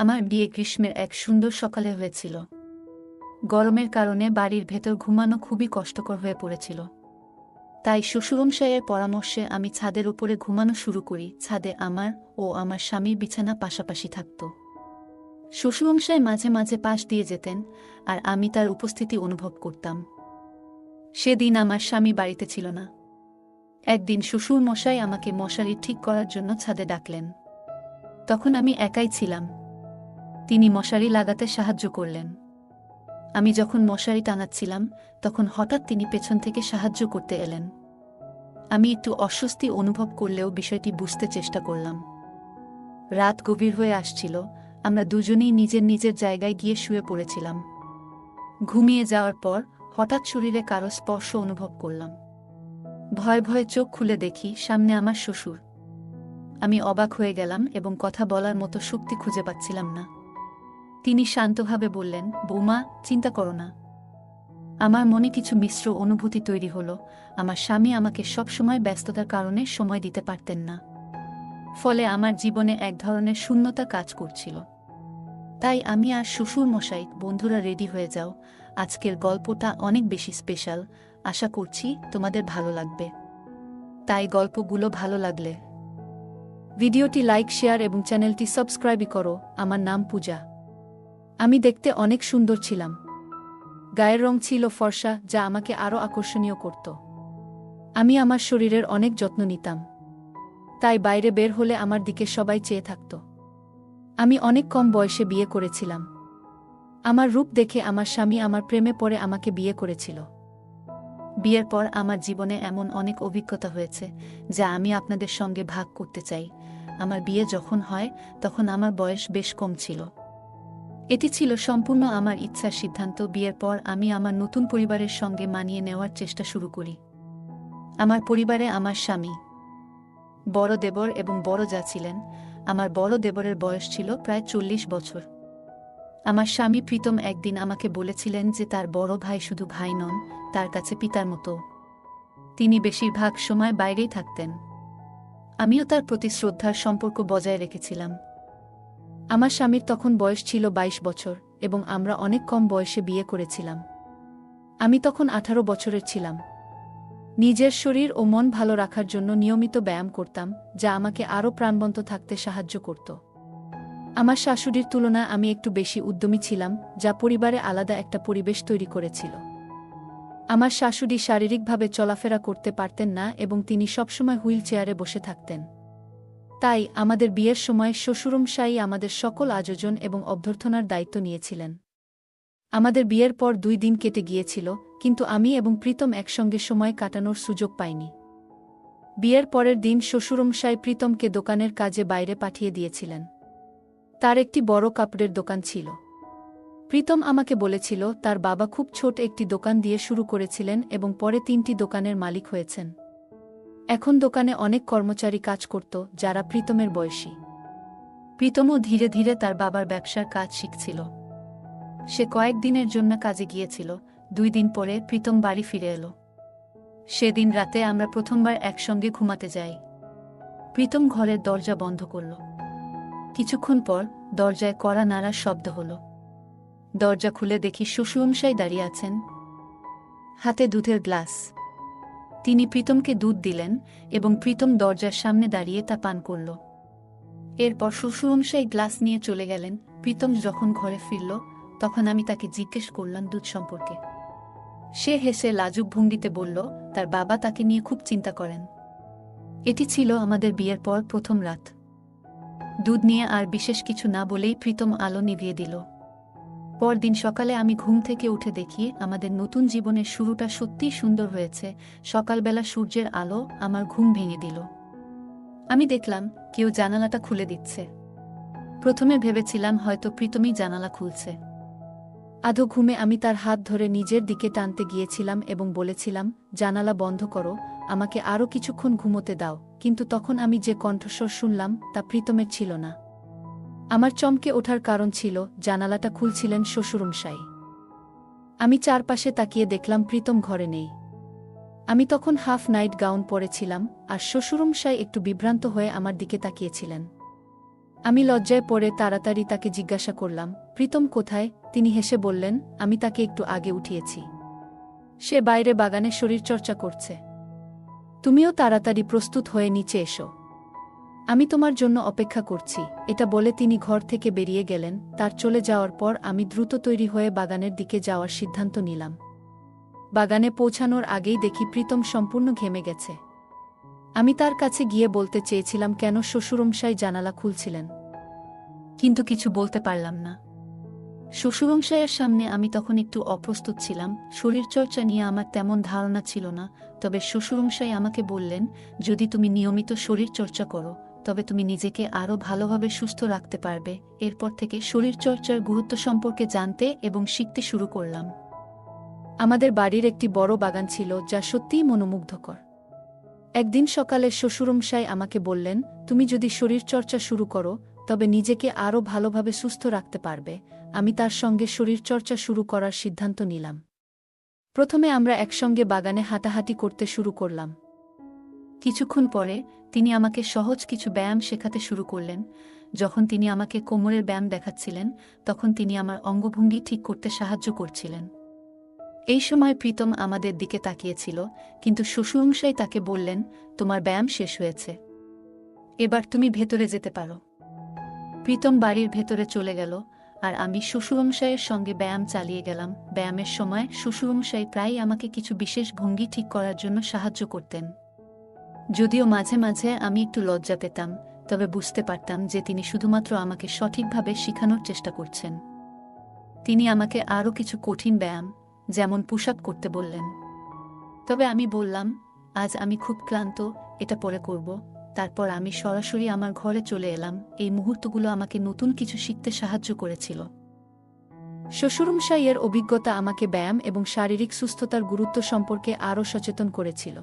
আমার বিয়ে গ্রীষ্মের এক সুন্দর সকালে হয়েছিল। গরমের কারণে বাড়ির ভেতর ঘুমানো খুবই কষ্টকর হয়ে পড়েছিল। তাই শ্বশুরমশাইয়ের পরামর্শে আমি ছাদের উপরে ঘুমানো শুরু করি। ছাদে আমার ও আমার স্বামীর বিছানা পাশাপাশি থাকত। শ্বশুরমশাই মাঝে মাঝে পাশ দিয়ে যেতেন, আর আমি তার উপস্থিতি অনুভব করতাম। সেদিন আমার স্বামী বাড়িতে ছিল না। একদিন শ্বশুরমশাই আমাকে মশারি ঠিক করার জন্য ছাদে ডাকলেন। তখন আমি একাই ছিলাম। তিনি মশারি লাগাতে সাহায্য করলেন। আমি যখন মশারি টানাচ্ছিলাম, তখন হঠাৎ তিনি পেছন থেকে সাহায্য করতে এলেন। আমি একটু অস্বস্তি অনুভব করলেও বিষয়টি বুঝতে চেষ্টা করলাম। রাত গভীর হয়ে আসছিল, আমরা দুজনেই নিজের নিজের জায়গায় গিয়ে শুয়ে পড়েছিলাম। ঘুমিয়ে যাওয়ার পর হঠাৎ শরীরে কারো স্পর্শ অনুভব করলাম। ভয়ে ভয়ে চোখ খুলে দেখি সামনে আমার শ্বশুর। আমি অবাক হয়ে গেলাম এবং কথা বলার মতো শক্তি খুঁজে পাচ্ছিলাম না। তিনি শান্তভাবে বললেন, বৌমা, চিন্তা করো না। আমার মনে কিছু মিশ্র অনুভূতি তৈরি হলো। আমার স্বামী আমাকে সবসময় ব্যস্ততার কারণে সময় দিতে পারতেন না। ফলে আমার জীবনে এক ধরনের শূন্যতা কাজ করছিল। তাই আমি আর শ্বশুর মশাই, বন্ধুরা রেডি হয়ে যাও, আজকের গল্পটা অনেক বেশি স্পেশাল। আশা করছি তোমাদের ভালো লাগবে। তাই গল্পগুলো ভালো লাগলে ভিডিওটি লাইক, শেয়ার এবং চ্যানেলটি সাবস্ক্রাইব করো। আমার নাম পূজা। আমি দেখতে অনেক সুন্দর ছিলাম। গায়ের রং ছিল ফর্সা, যা আমাকে আরও আকর্ষণীয় করত। আমি আমার শরীরের অনেক যত্ন নিতাম। তাই বাইরে বের হলে আমার দিকে সবাই চেয়ে থাকত। আমি অনেক কম বয়সে বিয়ে করেছিলাম। আমার রূপ দেখে আমার স্বামী আমার প্রেমে পড়ে আমাকে বিয়ে করেছিল। বিয়ের পর আমার জীবনে এমন অনেক অভিজ্ঞতা হয়েছে, যা আমি আপনাদের সঙ্গে ভাগ করতে চাই। আমার বিয়ে যখন হয়, তখন আমার বয়স বেশ কম ছিল। এটি ছিল সম্পূর্ণ আমার ইচ্ছার সিদ্ধান্ত। বিয়ের পর আমি আমার নতুন পরিবারের সঙ্গে মানিয়ে নেওয়ার চেষ্টা শুরু করি। আমার পরিবারে আমার স্বামী, বড় দেবর এবং বড় যা ছিলেন। আমার বড় দেবরের বয়স ছিল প্রায় 40 বছর। আমার স্বামী প্রীতম একদিন আমাকে বলেছিলেন যে তার বড় ভাই শুধু ভাই নন, তার কাছে পিতার মতো। তিনি বেশিরভাগ সময় বাইরেই থাকতেন। আমিও তার প্রতি শ্রদ্ধার সম্পর্ক বজায় রেখেছিলাম। আমার স্বামীর তখন বয়স ছিল 22 বছর এবং আমরা অনেক কম বয়সে বিয়ে করেছিলাম। আমি তখন 18 বছরের ছিলাম। নিজের শরীর ও মন ভালো রাখার জন্য নিয়মিত ব্যায়াম করতাম, যা আমাকে আরও প্রাণবন্ত থাকতে সাহায্য করত। আমার শাশুড়ির তুলনায় আমি একটু বেশি উদ্যমী ছিলাম, যা পরিবারে আলাদা একটা পরিবেশ তৈরি করেছিল। আমার শাশুড়ি শারীরিকভাবে চলাফেরা করতে পারতেন না এবং তিনি সবসময় হুইল চেয়ারে বসে থাকতেন। তাই আমাদের বিয়ের সময় শ্বশুরমশাই আমাদের সকল আয়োজন এবং অভ্যর্থনার দায়িত্ব নিয়েছিলেন। আমাদের বিয়ের পর 2 দিন কেটে গিয়েছিল, কিন্তু আমি এবং প্রীতম একসঙ্গে সময় কাটানোর সুযোগ পাইনি। বিয়ের পরের দিন শ্বশুরমশাই প্রীতমকে দোকানের কাজে বাইরে পাঠিয়ে দিয়েছিলেন। তার একটি বড় কাপড়ের দোকান ছিল। প্রীতম আমাকে বলেছিল তার বাবা খুব ছোট একটি দোকান দিয়ে শুরু করেছিলেন এবং পরে 3টি দোকানের মালিক হয়েছেন। এখন দোকানে অনেক কর্মচারী কাজ করত, যারা প্রীতমের বয়সী। প্রীতমও ধীরে ধীরে তার বাবার ব্যবসার কাজ শিখছিল। সে কয়েকদিনের জন্য কাজে গিয়েছিল। 2 দিন পরে প্রীতম বাড়ি ফিরে এলো। সেদিন রাতে আমরা প্রথমবার একসঙ্গে ঘুমাতে যাই। প্রীতম ঘরের দরজা বন্ধ করল। কিছুক্ষণ পর দরজায় কড়া নাড়ার শব্দ হলো। দরজা খুলে দেখি শ্বশুরমশাই দাঁড়িয়ে আছেন, হাতে দুধের গ্লাস। তিনি প্রীতমকে দুধ দিলেন এবং প্রীতম দরজার সামনে দাঁড়িয়ে তা পান করল। এরপর শ্বশুরমশাই গ্লাস নিয়ে চলে গেলেন। প্রীতম যখন ঘরে ফিরল, তখন আমি তাকে জিজ্ঞেস করলাম দুধ সম্পর্কে। সে হেসে লাজুক ভঙ্গিতে বলল তার বাবা তাকে নিয়ে খুব চিন্তা করেন। এটি ছিল আমাদের বিয়ের পর প্রথম রাত। দুধ নিয়ে আর বিশেষ কিছু না বলেই প্রীতম আলো নিভিয়ে দিল। পরদিন সকালে আমি ঘুম থেকে উঠে দেখি আমাদের নতুন জীবনের শুরুটা সত্যিই সুন্দর হয়েছে। সকালবেলা সূর্যের আলো আমার ঘুম ভেঙে দিল। আমি দেখলাম কেউ জানালাটা খুলে দিচ্ছে। প্রথমে ভেবেছিলাম হয়তো প্রীতমই জানালা খুলছে। আধো ঘুমে আমি তার হাত ধরে নিজের দিকে টানতে গিয়েছিলাম এবং বলেছিলাম, জানালা বন্ধ করো, আমাকে আরও কিছুক্ষণ ঘুমোতে দাও। কিন্তু তখন আমি যে কণ্ঠস্বর শুনলাম তা প্রীতমের ছিল না। আমার চমকে ওঠার কারণ ছিল জানালাটা খুলছিলেন শ্বশুরমশাই। আমি চারপাশে তাকিয়ে দেখলাম প্রীতম ঘরে নেই। আমি তখন হাফ নাইট গাউন পরেছিলাম, আর শ্বশুরমশাই একটু বিভ্রান্ত হয়ে আমার দিকে তাকিয়েছিলেন। আমি লজ্জায় পড়ে তাড়াতাড়ি তাকে জিজ্ঞাসা করলাম, প্রীতম কোথায়? তিনি হেসে বললেন, আমি তাকে একটু আগে উঠিয়েছি। সে বাইরে বাগানে শরীরচর্চা করছে। তুমিও তাড়াতাড়ি প্রস্তুত হয়ে নিচে এসো। আমি তোমার জন্য অপেক্ষা করছি। এটা বলে তিনি ঘর থেকে বেরিয়ে গেলেন। তার চলে যাওয়ার পর আমি দ্রুত তৈরি হয়ে বাগানের দিকে যাওয়ার সিদ্ধান্ত নিলাম। বাগানে পৌঁছানোর আগেই দেখি প্রীতম সম্পূর্ণ ঘেমে গেছে। আমি তার কাছে গিয়ে বলতে চেয়েছিলাম কেন শ্বশুরমশাই জানালা খুলছিলেন, কিন্তু কিছু বলতে পারলাম না। শ্বশুরমশাইয়ের সামনে আমি তখন একটু অপ্রস্তুত ছিলাম। শরীরচর্চা নিয়ে আমার তেমন ধারণা ছিল না, তবে শ্বশুরমশাই আমাকে বললেন, যদি তুমি নিয়মিত শরীরচর্চা করো তবে তুমি নিজেকে আরও ভালোভাবে সুস্থ রাখতে পারবে। এরপর থেকে শরীরচর্চার গুরুত্ব সম্পর্কে জানতে এবং শিখতে শুরু করলাম। আমাদের বাড়ির একটি বড় বাগান ছিল, যা সত্যিই মনোমুগ্ধকর। একদিন সকালে শ্বশুরমশাই আমাকে বললেন, তুমি যদি শরীরচর্চা শুরু করো তবে নিজেকে আরও ভালোভাবে সুস্থ রাখতে পারবে। আমি তার সঙ্গে শরীরচর্চা শুরু করার সিদ্ধান্ত নিলাম। প্রথমে আমরা একসঙ্গে বাগানে হাঁটাহাঁটি করতে শুরু করলাম। কিছুক্ষণ পরে তিনি আমাকে সহজ কিছু ব্যায়াম শেখাতে শুরু করলেন। যখন তিনি আমাকে কোমরের ব্যায়াম দেখাচ্ছিলেন, তখন তিনি আমার অঙ্গভঙ্গি ঠিক করতে সাহায্য করছিলেন। এই সময় প্রীতম আমাদের দিকে তাকিয়েছিল, কিন্তু শ্বশুরমশাই তাকে বললেন, তোমার ব্যায়াম শেষ হয়েছে, এবার তুমি ভেতরে যেতে পারো। প্রীতম বাড়ির ভেতরে চলে গেল, আর আমি শ্বশুরমশাইয়ের সঙ্গে ব্যায়াম চালিয়ে গেলাম। ব্যায়ামের সময় শ্বশুরমশাই প্রায়ই আমাকে কিছু বিশেষ ভঙ্গি ঠিক করার জন্য সাহায্য করতেন। যদিও মাঝে মাঝে আমি একটু লজ্জা পেতাম, তবে বুঝতে পারতাম যে তিনি শুধুমাত্র আমাকে সঠিকভাবে শেখানোর চেষ্টা করছেন। তিনি আমাকে আরও কিছু কঠিন ব্যায়াম, যেমন পুশ আপ করতে বললেন। তবে আমি বললাম, আজ আমি খুব ক্লান্ত, এটা পরে করব। তারপর আমি সরাসরি আমার ঘরে চলে এলাম। এই মুহূর্তগুলো আমাকে নতুন কিছু শিখতে সাহায্য করেছিল। শ্বশুরমশাইয়ের অভিজ্ঞতা আমাকে ব্যায়াম এবং শারীরিক সুস্থতার গুরুত্ব সম্পর্কে আরও সচেতন করেছিল।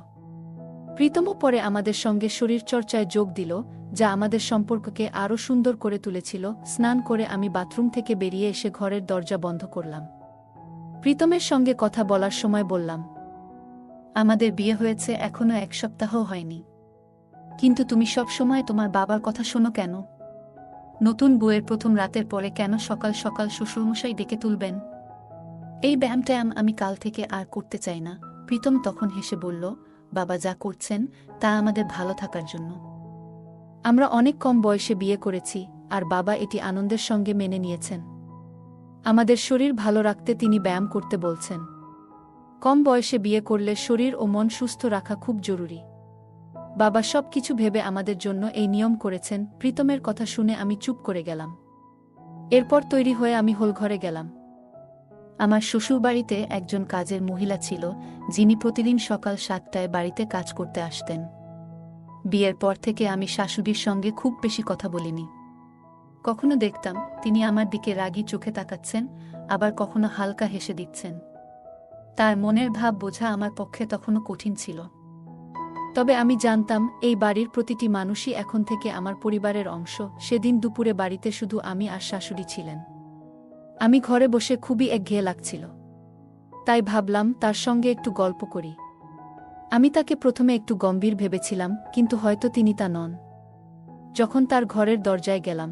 প্রীতমও পরে আমাদের সঙ্গে শরীরচর্চায় যোগ দিল, যা আমাদের সম্পর্ককে আরও সুন্দর করে তুলেছিল। স্নান করে আমি বাথরুম থেকে বেরিয়ে এসে ঘরের দরজা বন্ধ করলাম। প্রীতমের সঙ্গে কথা বলার সময় বললাম, আমাদের বিয়ে হয়েছে এখনো 1 সপ্তাহ হয়নি, কিন্তু তুমি সব সময় তোমার বাবার কথা শোনো কেন? নতুন বউয়ের প্রথম রাতের পরে কেন সকাল সকাল শ্বশুরমশাই ডেকে তুলবেন? এই ব্যায়ামটা আমি কাল থেকে আর করতে চাই না। প্রীতম তখন হেসে বলল, বাবা যা করছেন তা আমাদের ভালো থাকার জন্য। আমরা অনেক কম বয়সে বিয়ে করেছি, আর বাবা এটি আনন্দের সঙ্গে মেনে নিয়েছেন। আমাদের শরীর ভালো রাখতে তিনি ব্যায়াম করতে বলছেন। কম বয়সে বিয়ে করলে শরীর ও মন সুস্থ রাখা খুব জরুরি। বাবা সব কিছু ভেবে আমাদের জন্য এই নিয়ম করেছেন। প্রীতমের কথা শুনে আমি চুপ করে গেলাম। এরপর তৈরি হয়ে আমি হোলঘরে গেলাম। আমার শ্বশুরবাড়িতে একজন কাজের মহিলা ছিল, যিনি প্রতিদিন সকাল 7টায় বাড়িতে কাজ করতে আসতেন। বিয়ের পর থেকে আমি শাশুড়ির সঙ্গে খুব বেশি কথা বলিনি। কখনো দেখতাম তিনি আমার দিকে রাগী চোখে তাকাচ্ছেন, আবার কখনো হালকা হেসে দিচ্ছেন। তার মনের ভাব বোঝা আমার পক্ষে তখনও কঠিন ছিল। তবে আমি জানতাম এই বাড়ির প্রতিটি মানুষই এখন থেকে আমার পরিবারের অংশ। সেদিন দুপুরে বাড়িতে শুধু আমি আর শাশুড়ি ছিলেন। আমি ঘরে বসে খুবই একঘেয়ে লাগছিল, তাই ভাবলাম তার সঙ্গে একটু গল্প করি। আমি তাকে প্রথমে একটু গম্ভীর ভেবেছিলাম, কিন্তু হয়তো তিনি তা নন। যখন তার ঘরের দরজায় গেলাম,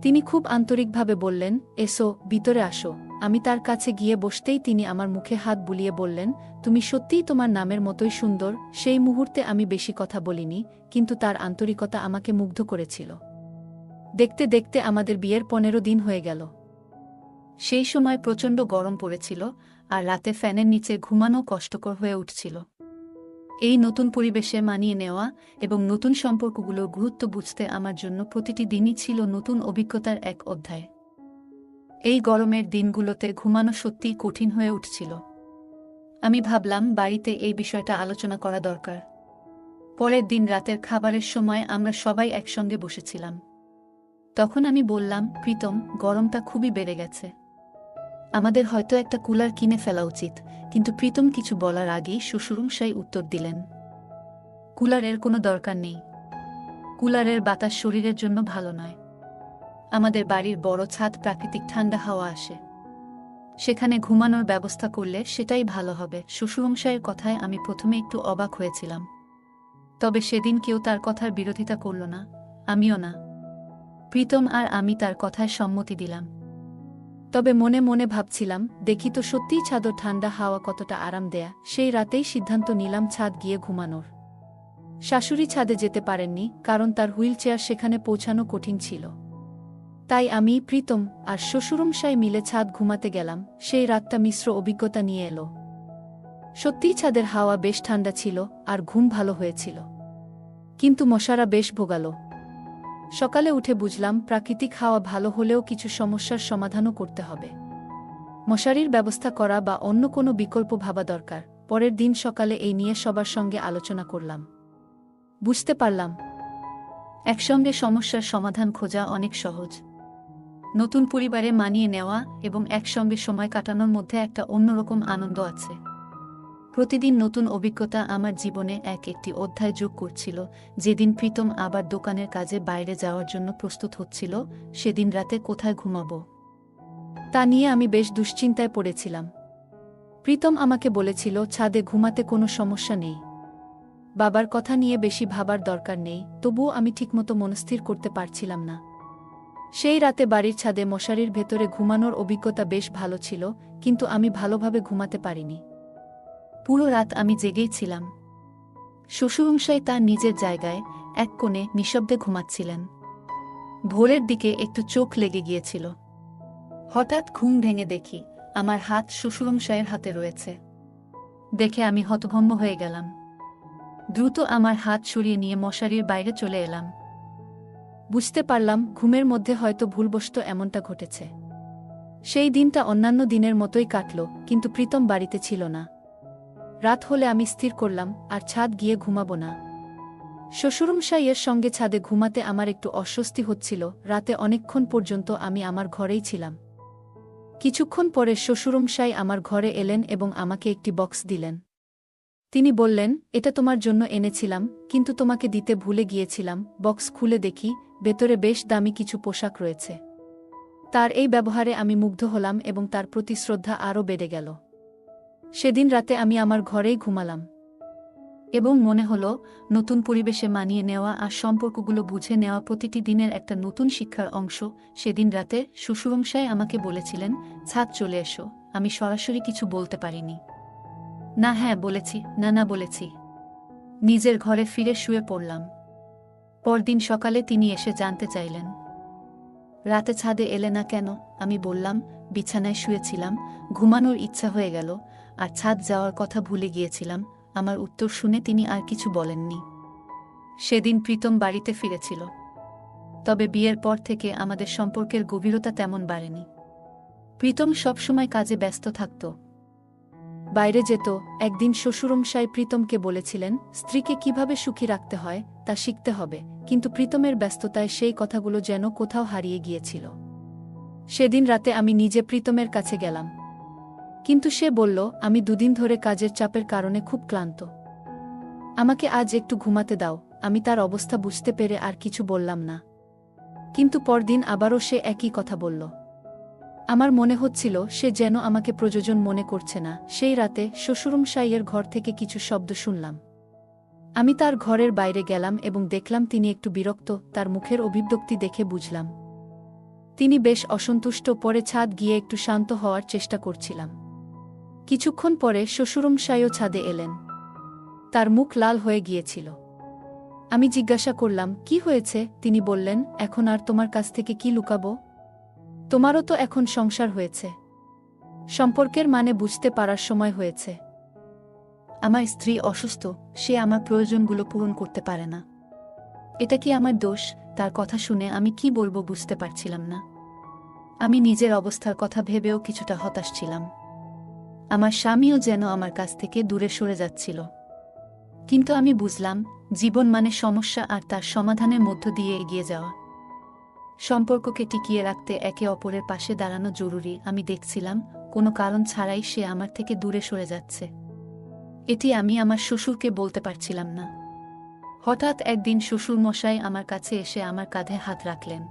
তিনি খুব আন্তরিকভাবে বললেন, এসো, ভিতরে আসো। আমি তার কাছে গিয়ে বসতেই তিনি আমার মুখে হাত বুলিয়ে বললেন, তুমি সত্যিই তোমার নামের মতোই সুন্দর। সেই মুহূর্তে আমি বেশি কথা বলিনি, কিন্তু তার আন্তরিকতা আমাকে মুগ্ধ করেছিল। দেখতে দেখতে আমাদের বিয়ের 15 দিন হয়ে গেল। সেই সময় প্রচণ্ড গরম পড়েছিল, আর রাতে ফ্যানের নিচে ঘুমানো কষ্টকর হয়ে উঠছিল। এই নতুন পরিবেশে মানিয়ে নেওয়া এবং নতুন সম্পর্কগুলোর গুরুত্ব বুঝতে আমার জন্য প্রতিটি দিনই ছিল নতুন অভিজ্ঞতার এক অধ্যায়। এই গরমের দিনগুলোতে ঘুমানো সত্যিই কঠিন হয়ে উঠছিল। আমি ভাবলাম বাড়িতে এই বিষয়টা আলোচনা করা দরকার। পরের দিন রাতের খাবারের সময় আমরা সবাই একসঙ্গে বসেছিলাম। তখন আমি বললাম, প্রীতম, গরমটা খুবই বেড়ে গেছে, আমাদের হয়তো একটা কুলার কিনে ফেলা উচিত। কিন্তু প্রীতম কিছু বলার আগেই শ্বশুরমশাই উত্তর দিলেন, কুলারের কোনো দরকার নেই। কুলারের বাতাস শরীরের জন্য ভালো নয়। আমাদের বাড়ির বড় ছাদ, প্রাকৃতিক ঠান্ডা হাওয়া আসে, সেখানে ঘুমানোর ব্যবস্থা করলে সেটাই ভালো হবে। শ্বশুরমশাইয়ের কথায় আমি প্রথমে একটু অবাক হয়েছিলাম, তবে সেদিন কেউ তার কথার বিরোধিতা করল না, আমিও না। প্রীতম আর আমি তার কথায় সম্মতি দিলাম। তবে মনে মনে ভাবছিলাম, দেখি তো সত্যিই ছাদও ঠান্ডা হাওয়া কতটা আরাম দেয়া। সেই রাতেই সিদ্ধান্ত নিলাম ছাদ গিয়ে ঘুমানোর। শাশুড়ি ছাদে যেতে পারেননি, কারণ তার হুইল চেয়ার সেখানে পৌঁছানো কঠিন ছিল। তাই আমি, প্রীতম আর শ্বশুরমশাই মিলে ছাদ ঘুমাতে গেলাম। সেই রাতটা মিশ্র অভিজ্ঞতা নিয়ে এলো। সত্যিই ছাদের হাওয়া বেশ ঠান্ডা ছিল আর ঘুম ভালো হয়েছিল, কিন্তু মশারা বেশ ভোগালো। সকালে উঠে বুঝলাম, প্রাকৃতিক হাওয়া ভালো হলেও কিছু সমস্যার সমাধানও করতে হবে। মশারির ব্যবস্থা করা বা অন্য কোনো বিকল্প ভাবা দরকার। পরের দিন সকালে এই নিয়ে সবার সঙ্গে আলোচনা করলাম। বুঝতে পারলাম, একসঙ্গে সমস্যার সমাধান খোঁজা অনেক সহজ। নতুন পরিবারে মানিয়ে নেওয়া এবং একসঙ্গে সময় কাটানোর মধ্যে একটা অন্যরকম আনন্দ আছে। প্রতিদিন নতুন অভিজ্ঞতা আমার জীবনে একটি অধ্যায় যোগ করছিল। যেদিন প্রীতম আবার দোকানের কাজে বাইরে যাওয়ার জন্য প্রস্তুত হচ্ছিল, সেদিন রাতে কোথায় ঘুমাবো তা নিয়ে আমি বেশ দুশ্চিন্তায় পড়েছিলাম। প্রীতম আমাকে বলেছিল, ছাদে ঘুমাতে কোনো সমস্যা নেই, বাবার কথা নিয়ে বেশি ভাবার দরকার নেই। তবুও আমি ঠিকমতো মনস্থির করতে পারছিলাম না। সেই রাতে বাড়ির ছাদে মশারির ভেতরে ঘুমানোর অভিজ্ঞতা বেশ ভালো ছিল, কিন্তু আমি ভালোভাবে ঘুমাতে পারিনি। পুরো রাত আমি জেগেই ছিলাম। শ্বশুরমশাই তার নিজের জায়গায় এক কোণে নিঃশব্দে ঘুমাচ্ছিলেন। ভোরের দিকে একটু চোখ লেগে গিয়েছিল। হঠাৎ ঘুম ভেঙে দেখি আমার হাত শ্বশুরমশাইয়ের হাতে রয়েছে। দেখে আমি হতভম্ব হয়ে গেলাম। দ্রুত আমার হাত সরিয়ে নিয়ে মশারির বাইরে চলে এলাম। বুঝতে পারলাম, ঘুমের মধ্যে হয়তো ভুলবশত এমনটা ঘটেছে। সেই দিনটা অন্যান্য দিনের মতোই কাটল, কিন্তু প্রীতম বাড়িতে ছিল না। রাত হলে আমি স্থির করলাম আর ছাদ গিয়ে ঘুমাবো না। শ্বশুরমশাইয়ের সঙ্গে ছাদে ঘুমাতে আমার একটু অস্বস্তি হচ্ছিল। রাতে অনেকক্ষণ পর্যন্ত আমি আমার ঘরেই ছিলাম। কিছুক্ষণ পরে শ্বশুরমশাই আমার ঘরে এলেন এবং আমাকে একটি বক্স দিলেন। তিনি বললেন, এটা তোমার জন্য এনেছিলাম, কিন্তু তোমাকে দিতে ভুলে গিয়েছিলাম। বক্স খুলে দেখি, ভেতরে বেশ দামি কিছু পোশাক রয়েছে। তার এই ব্যবহারে আমি মুগ্ধ হলাম এবং তার প্রতি শ্রদ্ধা আরও বেড়ে গেল। সেদিন রাতে আমি আমার ঘরেই ঘুমালাম এবং মনে হলো, নতুন পরিবেশে মানিয়ে নেওয়া আর সম্পর্কগুলো বুঝে নেওয়া প্রতিটি দিনের একটা নতুন শিক্ষার অংশ। সেদিন রাতে শ্বশুরমশাই আমাকে বলেছিলেন, ছাদ চলে এসো। আমি সরাসরি কিছু বলতে পারিনি। না হ্যাঁ বলেছি, না না বলেছি। নিজের ঘরে ফিরে শুয়ে পড়লাম। পরদিন সকালে তিনি এসে জানতে চাইলেন, রাতে ছাদে এলে না কেন? আমি বললাম, বিছানায় শুয়েছিলাম, ঘুমানোর ইচ্ছা হয়ে গেল, আর ছাদ যাওয়ার কথা ভুলে গিয়েছিলাম। আমার উত্তর শুনে তিনি আর কিছু বলেননি। সেদিন প্রীতম বাড়িতে ফিরেছিল, তবে বিয়ের পর থেকে আমাদের সম্পর্কের গভীরতা তেমন বাড়েনি। প্রীতম সবসময় কাজে ব্যস্ত থাকত, বাইরে যেত। একদিন শ্বশুরমশাই প্রীতমকে বলেছিলেন, স্ত্রীকে কিভাবে সুখী রাখতে হয় তা শিখতে হবে, কিন্তু প্রীতমের ব্যস্ততায় সেই কথাগুলো যেন কোথাও হারিয়ে গিয়েছিল। সেদিন রাতে আমি নিজে প্রীতমের কাছে গেলাম, কিন্তু সে বলল, আমি দুদিন ধরে কাজের চাপের কারণে খুব ক্লান্ত, আমাকে আজ একটু ঘুমাতে দাও। আমি তার অবস্থা বুঝতে পেরে আর কিছু বললাম না, কিন্তু পরদিন আবারও সে একই কথা বলল। আমার মনে হচ্ছিল সে যেন আমাকে প্রয়োজন মনে করছে না। সেই রাতে শ্বশুরমশাইয়ের ঘর থেকে কিছু শব্দ শুনলাম। আমি তার ঘরের বাইরে গেলাম এবং দেখলাম তিনি একটু বিরক্ত। তার মুখের অভিব্যক্তি দেখে বুঝলাম তিনি বেশ অসন্তুষ্ট। পরে ছাদ গিয়ে একটু শান্ত হওয়ার চেষ্টা করছিলাম। কিছুক্ষণ পরে শ্বশুরমশাইও ছাদে এলেন। তার মুখ লাল হয়ে গিয়েছিল। আমি জিজ্ঞাসা করলাম, কি হয়েছে? তিনি বললেন, এখন আর তোমার কাছ থেকে কি লুকাবো? তোমারও তো এখন সংসার হয়েছে, সম্পর্কের মানে বুঝতে পারার সময় হয়েছে। আমার স্ত্রী অসুস্থ, সে আমার প্রয়োজনগুলো পূরণ করতে পারে না। এটা কি আমার দোষ? তার কথা শুনে আমি কি বলবো বুঝতে পারছিলাম না। আমি নিজের অবস্থার কথা ভেবেও কিছুটা হতাশ ছিলাম। আমার স্বামীও যেন আমার কাছ থেকে দূরে সরে যাচ্ছিল। কিন্তু আমি বুঝলাম, জীবন মানে সমস্যা আর তার সমাধানের মধ্য দিয়ে এগিয়ে যাওয়া। সম্পর্ককে টিকিয়ে রাখতে একে অপরের পাশে দাঁড়ানো জরুরি। আমি দেখছিলাম, কোনো কারণ ছাড়াই সে আমার থেকে দূরে সরে যাচ্ছে। এটি আমি আমার শ্বশুরকে বলতে পারছিলাম না। হঠাৎ একদিন শ্বশুরমশাই আমার কাছে এসে আমার কাঁধে হাত রাখলেন।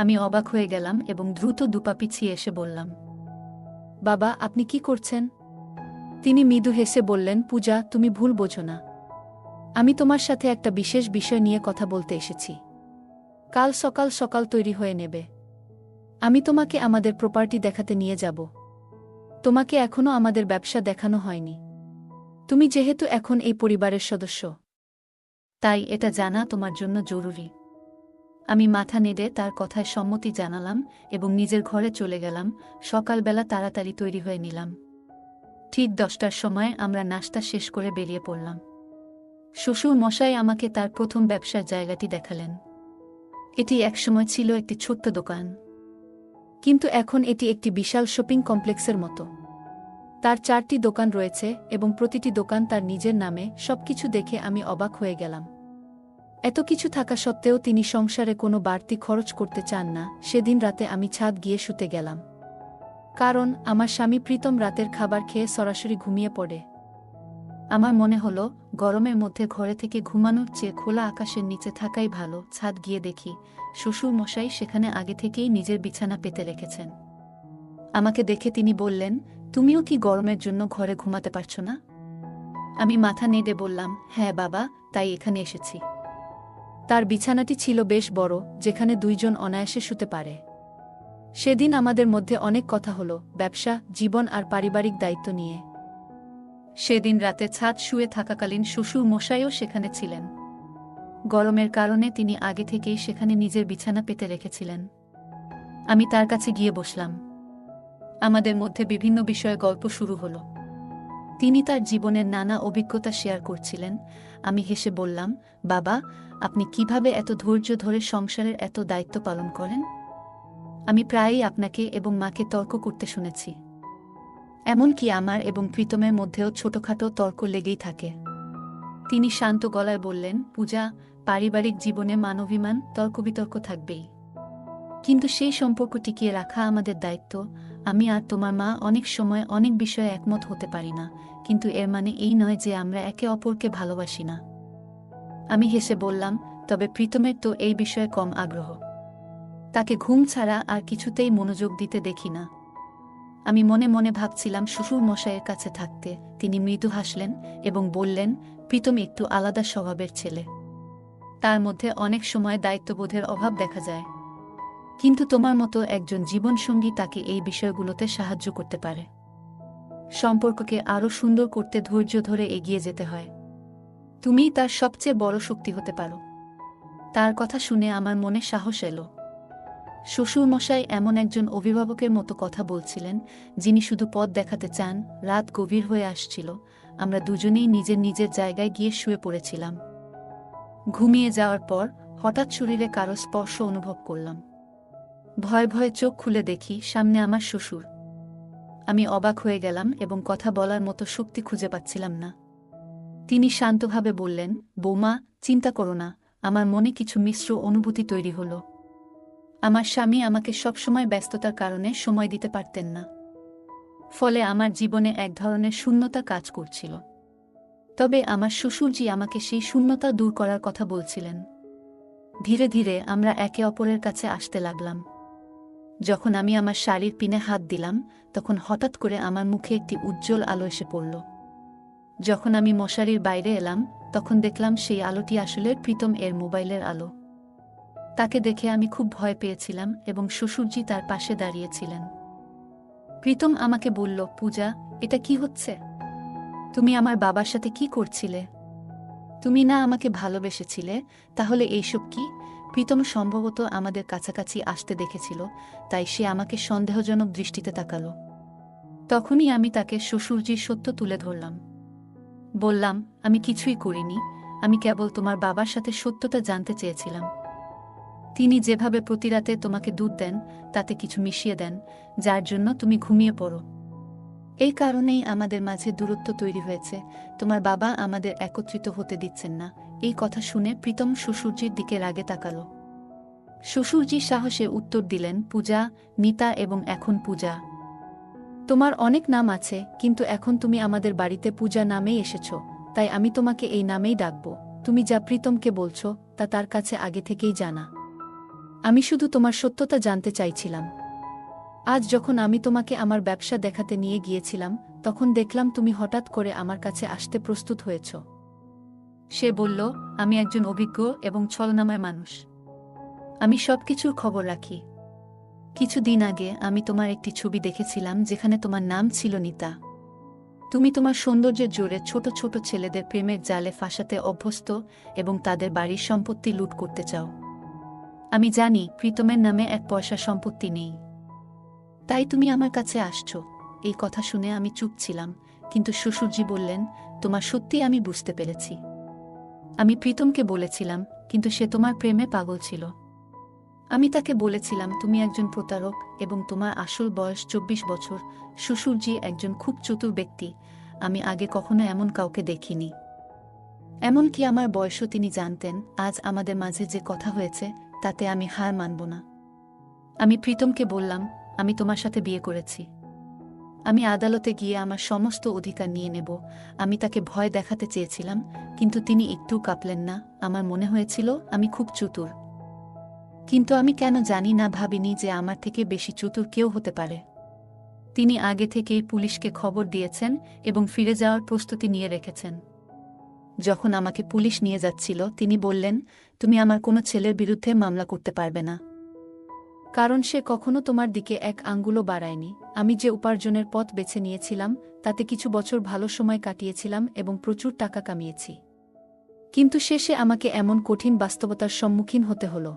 আমি অবাক হয়ে গেলাম এবং দ্রুত দুপা পিছিয়ে এসে বললাম, বাবা, আপনি কি করছেন? তিনি মৃদু হেসে বললেন, পূজা, তুমি ভুল বোঝো না। আমি তোমার সাথে একটা বিশেষ বিষয় নিয়ে কথা বলতে এসেছি। কাল সকাল সকাল তৈরি হয়ে নেবে। আমি তোমাকে আমাদের প্রপার্টি দেখাতে নিয়ে যাব। তোমাকে এখনো আমাদের ব্যবসা দেখানো হয়নি। তুমি যেহেতু এখন এই পরিবারের সদস্য, তাই এটা জানা তোমার জন্য জরুরি। আমি মাথা নেড়ে তার কথায় সম্মতি জানালাম এবং নিজের ঘরে চলে গেলাম। সকালবেলা তাড়াতাড়ি তৈরি হয়ে নিলাম। ঠিক 10টার সময় আমরা নাশতা শেষ করে বেরিয়ে পড়লাম। শ্বশুর মশাই আমাকে তার প্রথম ব্যবসার জায়গাটি দেখালেন। এটি একসময় ছিল একটি ছোট্ট দোকান, কিন্তু এখন এটি একটি বিশাল শপিং কমপ্লেক্সের মতো। তার 4টি দোকান রয়েছে এবং প্রতিটি দোকান তার নিজের নামে। সবকিছু দেখে আমি অবাক হয়ে গেলাম। এত কিছু থাকা সত্ত্বেও তিনি সংসারে কোনো বাড়তি খরচ করতে চান না। সেদিন রাতে আমি ছাদ গিয়ে শুতে গেলাম, কারণ আমার স্বামী প্রীতম রাতের খাবার খেয়ে সরাসরি ঘুমিয়ে পড়ে। আমার মনে হলো গরমের মধ্যে ঘরে থেকে ঘুমানোর চেয়ে খোলা আকাশের নিচে থাকাই ভালো। ছাদ গিয়ে দেখি শ্বশুর মশাই সেখানে আগে থেকেই নিজের বিছানা পেতে রেখেছেন। আমাকে দেখে তিনি বললেন, তুমিও কি গরমের জন্য ঘরে ঘুমাতে পারছো না? আমি মাথা নেড়ে বললাম, হ্যাঁ বাবা, তাই এখানে এসেছি। তার বিছানাটি ছিল বেশ বড়, যেখানে 2 জন অনায়াসে শুতে পারে। সেদিন আমাদের মধ্যে অনেক কথা হলো, ব্যবসা, জীবন আর পারিবারিক দায়িত্ব নিয়ে। সেদিন রাতে ছাদ শুয়ে থাকাকালীন শ্বশুর মশাইও সেখানে ছিলেন। গরমের কারণে তিনি আগে থেকেই সেখানে নিজের বিছানা পেতে রেখেছিলেন। আমি তার কাছে গিয়ে বসলাম। আমাদের মধ্যে বিভিন্ন বিষয়ে গল্প শুরু হলো। তিনি তার জীবনের নানা অভিজ্ঞতা শেয়ার করছিলেন। আমি হেসে বললাম, বাবা, আপনি কিভাবে এত ধৈর্য ধরে সংসারের এত দায়িত্ব পালন করেন? আমি প্রায়ই আপনাকে এবং মাকে তর্ক করতে শুনেছি। এমনকি আমার এবং প্রীতমের মধ্যেও ছোটখাটো তর্ক লেগেই থাকে। তিনি শান্ত গলায় বললেন, পূজা, পারিবারিক জীবনে মানবিমান, তর্কবিতর্ক থাকবেই, কিন্তু সেই সম্পর্ক টিকিয়ে রাখা আমাদের দায়িত্ব। আমি আর তোমার মা অনেক সময় অনেক বিষয়ে একমত হতে পারি না, কিন্তু এর মানে এই নয় যে আমরা একে অপরকে ভালোবাসি না। আমি হেসে বললাম, তবে প্রীতমের তো এই বিষয়ে কম আগ্রহ। তাকে ঘুম ছাড়া আর কিছুতেই মনোযোগ দিতে দেখি না। আমি মনে মনে ভাবছিলাম শ্বশুর মশাইয়ের কাছে থাকতে। তিনি মৃদু হাসলেন এবং বললেন, প্রীতম একটু আলাদা স্বভাবের ছেলে। তার মধ্যে অনেক সময় দায়িত্ববোধের অভাব দেখা যায়, কিন্তু তোমার মতো একজন জীবনসঙ্গী তাকে এই বিষয়গুলোতে সাহায্য করতে পারে। সম্পর্ককে আরও সুন্দর করতে ধৈর্য ধরে এগিয়ে যেতে হয়। তুমিই তার সবচেয়ে বড় শক্তি হতে পারো। তার কথা শুনে আমার মনে সাহস এলো। শ্বশুরমশাই এমন একজন অভিভাবকের মতো কথা বলছিলেন, যিনি শুধু পথ দেখাতে চান। রাত গভীর হয়ে আসছিল। আমরা দুজনেই নিজের নিজের জায়গায় গিয়ে শুয়ে পড়েছিলাম। ঘুমিয়ে যাওয়ার পর হঠাৎ শরীরে কারো স্পর্শ অনুভব করলাম। ভয়ে ভয়ে চোখ খুলে দেখি সামনে আমার শ্বশুর। আমি অবাক হয়ে গেলাম এবং কথা বলার মতো শক্তি খুঁজে পাচ্ছিলাম না। তিনি শান্তভাবে বললেন, বৌমা, চিন্তা করো না। আমার মনে কিছু মিশ্র অনুভূতি তৈরি হলো। আমার স্বামী আমাকে সবসময় ব্যস্ততার কারণে সময় দিতে পারতেন না, ফলে আমার জীবনে এক ধরনের শূন্যতা কাজ করছিল। তবে আমার শ্বশুরজি আমাকে সেই শূন্যতা দূর করার কথা বলছিলেন। ধীরে ধীরে আমরা একে অপরের কাছে আসতে লাগলাম। যখন আমি আমার শাড়ির পিনে হাত দিলাম, তখন হঠাৎ করে আমার মুখে একটি উজ্জ্বল আলো এসে পড়ল। যখন আমি মশারির বাইরে এলাম, তখন দেখলাম সেই আলোটি আসলে প্রীতম এর মোবাইলের আলো। তাকে দেখে আমি খুব ভয় পেয়েছিলাম এবং শ্বশুরজি তার পাশে দাঁড়িয়েছিলেন। প্রীতম আমাকে বলল, পূজা, এটা কি হচ্ছে? তুমি আমার বাবার সাথে কি করছিলে? তুমি না আমাকে ভালোবেসেছিলে, তাহলে এইসব কি? প্রীতম সম্ভবত আমাদের কাছাকাছি আসতে দেখেছিল, তাই সে আমাকে সন্দেহজনক দৃষ্টিতে তাকালো। তখনই আমি তাকে শ্বশুরজির সত্য তুলে ধরলাম। বললাম, আমি কিছুই করিনি, আমি কেবল তোমার বাবার সাথে সত্যটা জানতে চেয়েছিলাম। তিনি যেভাবে প্রতি রাতে তোমাকে দুধ দেন, তাতে কিছু মিশিয়ে দেন, যার জন্য তুমি ঘুমিয়ে পড়ো। এই কারণেই আমাদের মাঝে দূরত্ব তৈরি হয়েছে। তোমার বাবা আমাদের একত্রিত হতে দিচ্ছেন না। এই কথা শুনে প্রীতম শ্বশুরজির দিকে রাগে তাকালো। শ্বশুরজি সাহসে উত্তর দিলেন, পূজা, মিতা এবং এখন পূজা। তোমার অনেক নাম আছে, কিন্তু এখন তুমি আমাদের বাড়িতে পূজা নামেই এসেছ, তাই আমি তোমাকে এই নামেই ডাকব। তুমি যা প্রীতমকে বলছো তা তার কাছে আগে থেকেই জানা। আমি শুধু তোমার সত্যতা জানতে চাইছিলাম। আজ যখন আমি তোমাকে আমার ব্যবসা দেখাতে নিয়ে গিয়েছিলাম, তখন দেখলাম তুমি হঠাৎ করে আমার কাছে আসতে প্রস্তুত হয়েছ। সে বলল, আমি একজন অভিজ্ঞ এবং ছলনাময় মানুষ। আমি সবকিছুর খবর রাখি। কিছুদিন আগে আমি তোমার একটি ছবি দেখেছিলাম যেখানে তোমার নাম ছিল নিতা। তুমি তোমার সৌন্দর্যের জোরে ছোট ছোট ছেলেদের প্রেমের জালে ফাঁসাতে অভ্যস্ত এবং তাদের বাড়ির সম্পত্তি লুট করতে চাও। আমি জানি প্রীতমের নামে এক পয়সা সম্পত্তি নেই, তাই তুমি আমার কাছে আসছো। এই কথা শুনে আমি চুপ ছিলাম, কিন্তু শ্বশুরজি বললেন, তোমার সত্যি আমি বুঝতে পেরেছি। আমি প্রীতমকে বলেছিলাম, কিন্তু সে তোমার প্রেমে পাগল ছিল। আমি তাকে বলেছিলাম তুমি একজন প্রতারক এবং তোমার আসল বয়স 24 বছর। শ্বশুরজি একজন খুব চতুর ব্যক্তি, আমি আগে কখনো এমন কাউকে দেখিনি। এমনকি আমার বয়সও তিনি জানতেন। আজ আমাদের মাঝে যে কথা হয়েছে তাতে আমি হার মানব না। আমি প্রীতমকে বললাম, আমি তোমার সাথে বিয়ে করেছি। আমি আদালতে গিয়ে আমার সমস্ত অধিকার নিয়ে নেব। আমি তাকে ভয় দেখাতে চেয়েছিলাম, কিন্তু তিনি একটু কাঁপলেন না। আমার মনে হয়েছিল আমি খুব চতুর, কিন্তু আমি কেন জানি না ভাবিনি যে আমার থেকে বেশি চতুর কেউ হতে পারে। তিনি আগে থেকেই পুলিশকে খবর দিয়েছেন এবং ফিরে যাওয়ার প্রস্তুতি নিয়ে রেখেছেন। যখন আমাকে পুলিশ নিয়ে যাচ্ছিল তিনি বললেন, তুমি আমার কোনো ছেলের বিরুদ্ধে মামলা করতে পারবে না, কারণ সে কখনো তোমার দিকে এক আঙ্গুলও বাড়ায়নি। আমি যে উপার্জনের পথ বেছে নিয়েছিলাম তাতে কিছু বছর ভালো সময় কাটিয়েছিলাম এবং প্রচুর টাকা কামিয়েছি, কিন্তু শেষে আমাকে এমন কঠিন বাস্তবতার সম্মুখীন হতে হলো।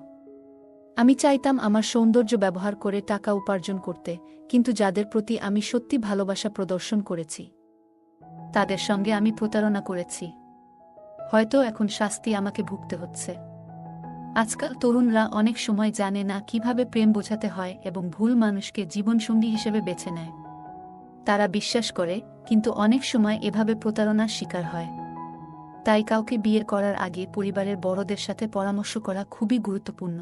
আমি চাইতাম আমার সৌন্দর্য ব্যবহার করে টাকা উপার্জন করতে, কিন্তু যাদের প্রতি আমি সত্যি ভালোবাসা প্রদর্শন করেছি তাদের সঙ্গে আমি প্রতারণা করেছি। হয়তো এখন শাস্তি আমাকে ভুগতে হচ্ছে। আজকাল তরুণরা অনেক সময় জানে না কিভাবে প্রেম বোঝাতে হয় এবং ভুল মানুষকে জীবনসঙ্গী হিসেবে বেছে নেয়। তারা বিশ্বাস করে, কিন্তু অনেক সময় এভাবে প্রতারণার শিকার হয়। তাই কাউকে বিয়ে করার আগে পরিবারের বড়দের সাথে পরামর্শ করা খুবই গুরুত্বপূর্ণ।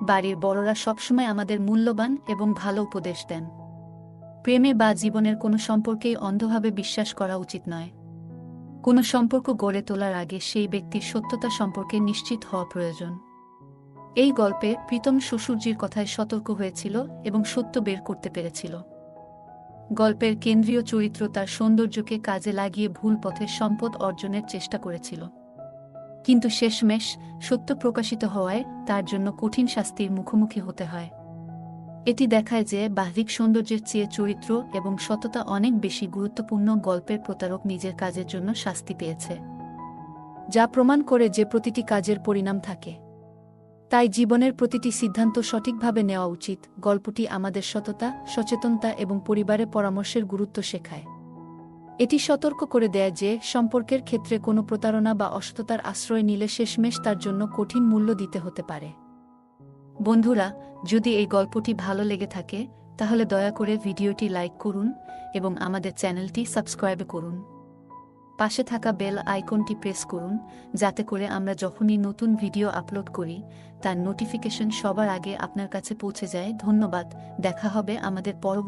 বাড়ির বড়রা সবসময় আমাদের মূল্যবান এবং ভালো উপদেশ দেন। প্রেমে বা জীবনের কোনো সম্পর্কেই অন্ধভাবে বিশ্বাস করা উচিত নয়। কোনো সম্পর্ক গড়ে তোলার আগে সেই ব্যক্তির সত্যতা সম্পর্কে নিশ্চিত হওয়া প্রয়োজন। এই গল্পে প্রীতম শ্বশুরজির কথায় সতর্ক হয়েছিল এবং সত্য বের করতে পেরেছিল। গল্পের কেন্দ্রীয় চরিত্র তার সৌন্দর্যকে কাজে লাগিয়ে ভুল পথে সম্পদ অর্জনের চেষ্টা করেছিল, কিন্তু শেষমেশ সত্য প্রকাশিত হওয়ায় তার জন্য কঠিন শাস্তির মুখোমুখি হতে হয়। এটি দেখায় যে বাহ্যিক সৌন্দর্যের চেয়ে চরিত্র এবং সততা অনেক বেশি গুরুত্বপূর্ণ। গল্পের প্রতারক নিজের কাজের জন্য শাস্তি পেয়েছে, যা প্রমাণ করে যে প্রতিটি কাজের পরিণাম থাকে। তাই জীবনের প্রতিটি সিদ্ধান্ত সঠিকভাবে নেওয়া উচিত। গল্পটি আমাদের সততা, সচেতনতা এবং পরিবারের পরামর্শের গুরুত্ব শেখায়। এটি সতর্ক করে দেয় যে সম্পর্কের ক্ষেত্রে কোনো প্রতারণা বা অসততার আশ্রয় নিলে শেষমেশ তার জন্য কঠিন মূল্য দিতে হতে পারে। বন্ধুরা, যদি এই গল্পটি ভালো লেগে থাকে তাহলে দয়া করে ভিডিওটি লাইক করুন এবং আমাদের চ্যানেলটি সাবস্ক্রাইব করুন। পাশে থাকা বেল আইকনটি প্রেস করুন, যাতে করে আমরা যখনই নতুন ভিডিও আপলোড করি তার নোটিফিকেশন সবার আগে আপনার কাছে পৌঁছে যায়। ধন্যবাদ। দেখা হবে আমাদের পরবর্তী